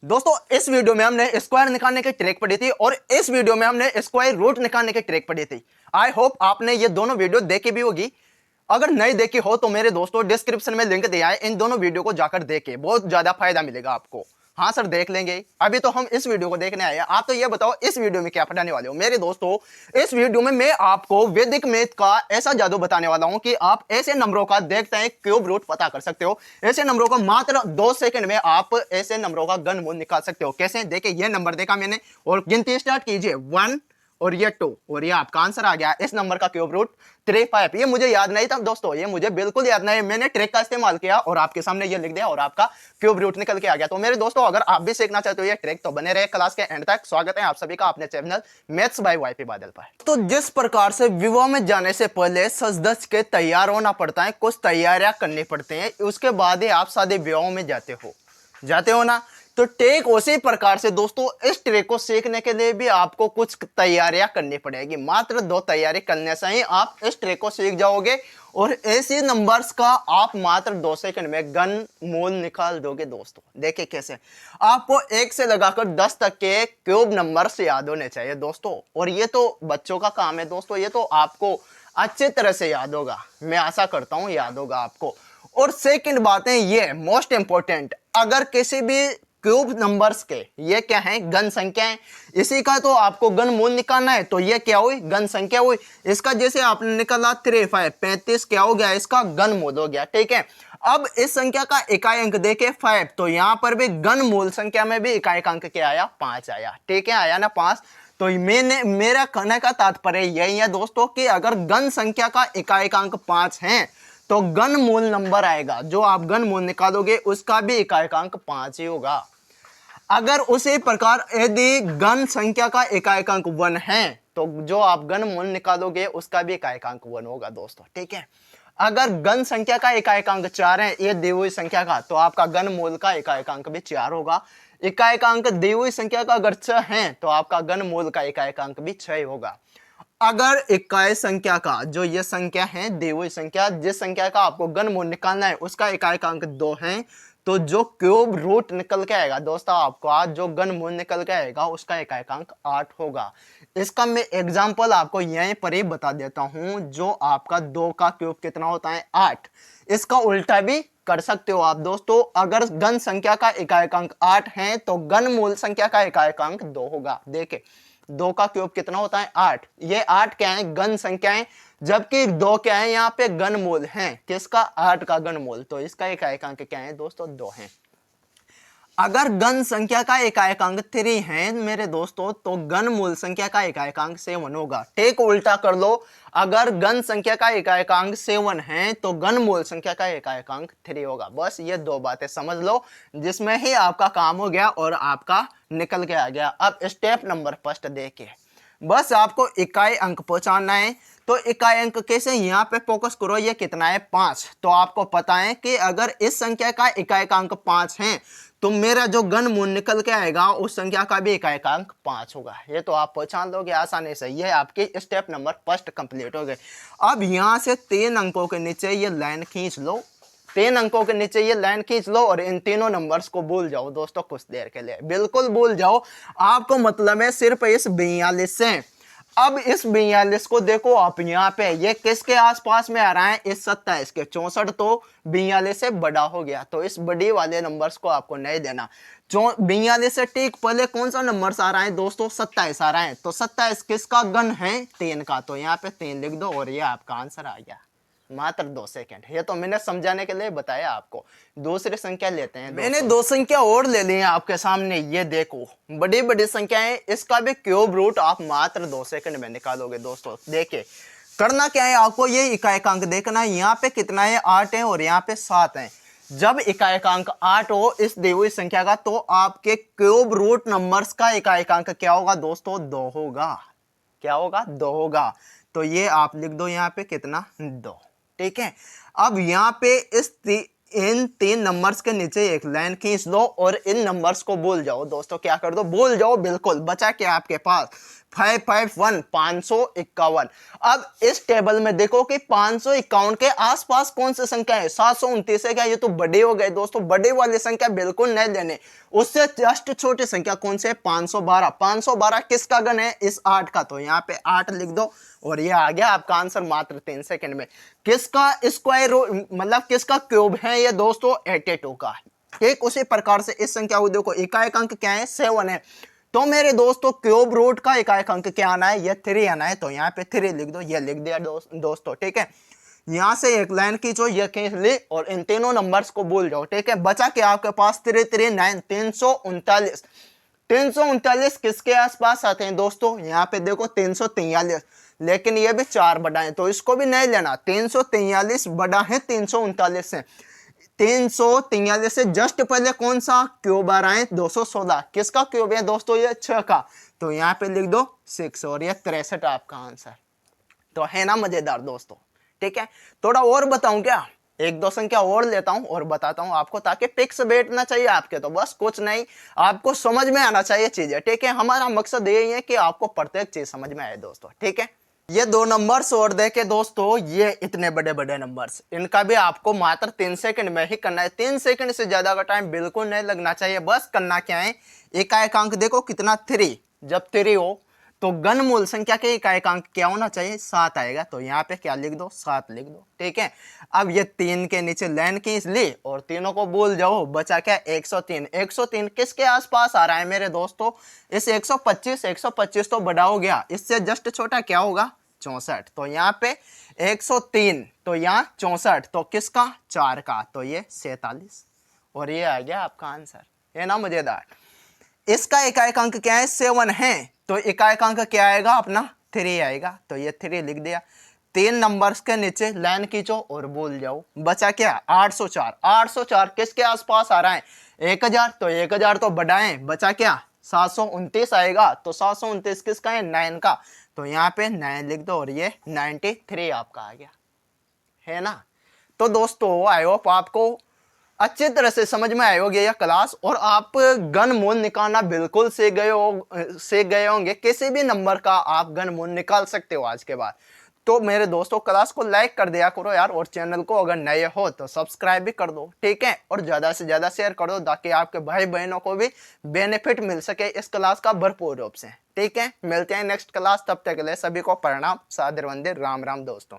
दोस्तों इस वीडियो में हमने स्क्वायर निकालने की ट्रिक पढ़ी थी और इस वीडियो में हमने स्क्वायर रूट निकालने की ट्रिक पढ़ी थी। आई होप आपने ये दोनों वीडियो देखी भी होगी। अगर नहीं देखी हो तो मेरे दोस्तों डिस्क्रिप्शन में लिंक दिया है, इन दोनों वीडियो को जाकर देखें, बहुत ज्यादा फायदा मिलेगा आपको। हाँ सर देख लेंगे, अभी तो हम इस वीडियो को देखने आए हैं। आप तो ये बताओ इस वीडियो में क्या पढ़ाने वाले हो मेरे दोस्तों। इस वीडियो में मैं आपको वैदिक मैथ का ऐसा जादू बताने वाला हूं कि आप ऐसे नंबरों का देखते हैं क्यूब रूट पता कर सकते हो। ऐसे नंबरों का मात्र 2 सेकंड में आप ऐसे नंबरों का घनमूल निकाल सकते हो। कैसे? देखिए ये नंबर देखा मैंने और गिनती स्टार्ट कीजिए 1 और ये 2 और ये आपका आंसर आ गया। इस नंबर का क्यूब रूट 35। ये मुझे याद नहीं था दोस्तों, ये मुझे बिल्कुल याद नहीं, मैंने ट्रिक का इस्तेमाल किया और आपके सामने ये लिख दिया और आपका क्यूब रूट निकल के आ गया। तो मेरे दोस्तों अगर आप भी सीखना चाहते हो ये ट्रिक तो बने रहे क्लास के एंड तक। स्वागत है आप सभी का अपने चैनल मैथ्स बाय वाईपी बादल पर। तो जिस प्रकार से विवाह में जाने से पहले सज धज के तैयार होना पड़ता है, कुछ तैयारियां करनी पड़ती हैं, उसके बाद ही आप शादी विवाह में जाते हो ना। तो टेक उसी प्रकार से दोस्तों इस ट्रिक को सीखने के लिए भी आपको कुछ तैयारियां करनी पड़ेगी। मात्र 2 तैयारी करने से ही आप इस ट्रिक को सीख जाओगे और ऐसे नंबर्स का आप मात्र 2 सेकंड में घनमूल निकाल दोगे। दोस्तों देखिए कैसे। आपको 1 से लगाकर 10 तक के क्यूब नंबर्स याद होने चाहिए दोस्तों, और ये तो बच्चों का काम है दोस्तों, ये तो आपको अच्छी तरह से याद होगा, मैं आशा करता हूं याद होगा आपको। और सेकंड बात है ये मोस्ट इंपॉर्टेंट, अगर किसी भी क्यूब नंबर्स के ये क्या है घन संख्याएं, इसी का तो आपको घनमूल निकालना है। तो ये क्या हुई घन संख्या हुई, इसका जैसे आपने निकाला 35 क्या हो गया इसका घनमूल हो गया। ठीक है, अब इस संख्या का इकाई अंक देखे 5, तो यहां पर भी घनमूल संख्या में भी इकाई अंक क्या आया 5 आया। ठीक है आया ना 5। तो मेरा कहने का तात्पर्य यही है दोस्तों कि अगर घन संख्या का इकाई अंक 5 है तो घनमूल नंबर आएगा, जो आप घनमूल निकालोगे उसका भी इकाइकांक 5 ही होगा। अगर उसी प्रकार यदि घन संख्या का इकाइकांक 1 है तो जो आप घनमूल निकालोगे उसका भी इकाइकांक 1 होगा दोस्तों। ठीक है, अगर घन संख्या का इकाइकांक 4 है ये दी हुई संख्या का, तो आपका घनमूल का इकाइकांक भी 4 होगा। इकाइकांक दी हुई संख्या का अगर 6 है तो आपका घनमूल का इकाइकांक भी 6 होगा। अगर इकाई संख्या का जो ये संख्या है दी हुई संख्या, जिस संख्या का आपको घनमूल निकालना है उसका इकाइकांक 2 है, तो जो क्यूब रूट निकल के आएगा दोस्तों आपको आज जो घनमूल निकल के आएगा उसका इकाइकांक 8 होगा। इसका मैं एग्जांपल आपको यहीं पर ही बता देता हूं। जो आपका 2 का क्यूब कितना होता है 8, इसका उल्टा भी कर सकते हो आप दोस्तों। अगर घन संख्या का इकाइकांक 8 है तो घनमूल संख्या का इकाइकांक 2 होगा। देखे 2 का क्यूब कितना होता है 8, ये 8 क्या है घन संख्याएं, जबकि 2 क्या है यहाँ पे घनमूल है किसका 8 का घनमूल, तो इसका इकाइकांक क्या है दोस्तों 2 है। अगर घन संख्या का इकाइकांक 3 है मेरे दोस्तों तो घनमूल संख्या का इकाइकांक 7 होगा। ठीक उल्टा कर लो, अगर घन संख्या का इकाइकांक 7 है तो घनमूल संख्या का इकाइकांक 3 होगा। बस ये 2 बातें समझ लो जिसमें ही आपका काम हो गया और आपका निकल के आ गया। अब स्टेप नंबर फर्स्ट देखिए, बस आपको इकाई अंक पहुंचाना है। तो इकाई अंक कैसे, यहाँ पे फोकस करो, ये कितना है 5। तो आपको पता है कि अगर इस संख्या का इकाई अंक 5 है तो मेरा जो घनमूल निकल के आएगा उस संख्या का भी इकाई अंक 5 होगा। ये तो आप पहचान लोगे आसानी से। ये आपके स्टेप नंबर फर्स्ट कंप्लीट हो गए। अब यहाँ से 3 अंकों के नीचे ये लाइन खींच लो, 3 अंकों के नीचे ये लाइन खींच लो और इन तीनों नंबर्स को भूल जाओ दोस्तों कुछ देर के लिए, बिल्कुल भूल जाओ। आपको मतलब है सिर्फ इस 42 से। अब इस 42 को देखो आप यहाँ पे ये किसके आसपास में आ रहा है इस 27 के, 64 तो 42 से बड़ा हो गया, तो इस बड़ी वाले नंबर्स को आपको नहीं देना। 42 से ठीक पहले कौन सा नंबर आ रहा है दोस्तों 27 आ रहा है, तो 27 किसका घन है 3 का, तो यहाँ पे 3 लिख दो और ये आपका आंसर आ गया। मात्र 2 सेकंड, ये तो मैंने समझाने के लिए बताया आपको। दूसरी संख्या लेते हैं, मैंने 2 संख्या और ले ली है आपके सामने। ये देखो बड़ी बड़ी संख्याएं, इसका भी क्यूब रूट आप मात्र 2 सेकंड में निकालोगे दोस्तों। देखिए करना क्या है आपको, ये इकाइकांक देखना है, यहाँ पे कितना है 8 है और यहाँ पे 7 है। जब इकाइकांक 8 हो इस दी हुई संख्या का तो आपके क्यूब रूट नंबर्स का इकाइकांक क्या होगा दोस्तों 2 होगा। क्या होगा 2 होगा। तो ये आप लिख दो यहाँ पे कितना 2। ठीक है, अब यहाँ पे इन 3 नंबर्स के नीचे एक लाइन खींच लो और इन नंबर्स को भूल जाओ दोस्तों। क्या कर दो भूल जाओ, बिल्कुल बचा क्या आपके पास 551 551। अब इस टेबल में देखो कि 551 के आसपास कौन सी संख्या है, 729 है क्या, ये तो बड़े हो गए दोस्तों, बड़े वाली संख्या बिल्कुल नहीं लेने। उससे जस्ट छोटी संख्या कौन से, 512। 512 किसका गण है, इस 8 का, तो यहाँ पे 8 लिख दो और ये आ गया आपका आंसर मात्र 3 सेकंड में। किसका स्क्वायर मतलब किसका क्यूब है ये दोस्तों, 82 का। ठीक उसी प्रकार से इस संख्या को देखो, इकाई अंक क्या है, 7 है, तो मेरे दोस्तों क्यूब रूट का इकाई अंक क्या आना है, ये 3 आना है, तो यहाँ पे 3 लिख दो, ये लिख दिया दोस्तों। ठीक है, यहां से एक लाइन खींचो, ये खींच ली और इन तीनों नंबर्स को भूल जाओ। ठीक है, बचा के आपके पास 3 3 9 339। 339 किसके आसपास आते हैं दोस्तों, यहाँ पे देखो 343, लेकिन ये भी 4 बड़ा है तो इसको भी नहीं लेना। 343 बड़ा है 339 से। 343 से जस्ट पहले कौन सा क्यूब आ रहा है, 216। किसका क्यूब है दोस्तों, ये 6 का, तो यहाँ पे लिख दो 6 और ये 63 आपका आंसर। तो है ना मजेदार दोस्तों। ठीक है, थोड़ा और बताऊं क्या, एक दो संख्या और लेता हूं और बताता हूं आपको, ताकि पिक्स बैठना चाहिए आपके, तो बस कुछ नहीं, आपको समझ में आना चाहिए चीजें। ठीक है, हमारा मकसद यही है कि आपको प्रत्येक चीज समझ में आए दोस्तों। ठीक है, ये 2 नंबर्स और देखे दोस्तों, ये इतने बड़े बड़े नंबर्स, इनका भी आपको मात्र 3 सेकंड में ही करना है। 3 सेकंड से ज्यादा का टाइम बिल्कुल नहीं लगना चाहिए। बस करना क्या है, इकाई अंक देखो कितना, 3। जब 3 हो तो घन मूल संख्या के इकाई अंक क्या होना चाहिए, 7 आएगा, तो यहाँ पे क्या लिख दो, 7 लिख दो। ठीक है, अब ये 3 के नीचे लाइन खींच ली और तीनों को भूल जाओ, बचा क्या, 103। 103 किसके आसपास आ रहा है मेरे दोस्तों, इस 125। 125 तो बड़ा हो गया, इससे जस्ट छोटा क्या होगा, 64। तो यहाँ पे 103, तो यहाँ 64, तो किसका, 4 का, तो ये 47 और ये आ गया आपका आंसर। है ना मजेदार। इसका इकाई अंक क्या है, 7 है, तो इकाई अंक क्या आएगा अपना, 3 आएगा, तो ये 3 लिख दिया। 3 नंबर्स के नीचे लाइन खींचो और भूल जाओ, बचा क्या, 804। 804 किसके आसपास आ रहा है, 1000, तो 1000 तो बड़ा है, बचा क्या, 729 आएगा, तो 729 किसका है, 9 का, तो यहाँ पे 9 लिख दो और ये 93 आपका आ गया। है ना। तो दोस्तों आई होप आपको अच्छी तरह से समझ में आई होगी यह क्लास, और आप घन मूल निकालना बिल्कुल सीख गए होंगे। किसी भी नंबर का आप घन मूल निकाल सकते हो आज के बाद। तो मेरे दोस्तों क्लास को लाइक कर दिया करो यार, और चैनल को अगर नए हो तो सब्सक्राइब भी कर दो। ठीक है, और ज्यादा से ज्यादा शेयर कर दो, ताकि आपके भाई बहनों को भी बेनिफिट मिल सके इस क्लास का भरपूर रूप से। ठीक है, मिलते हैं नेक्स्ट क्लास, तब तक के लिए सभी को प्रणाम, सादर वंदे, राम राम दोस्तों।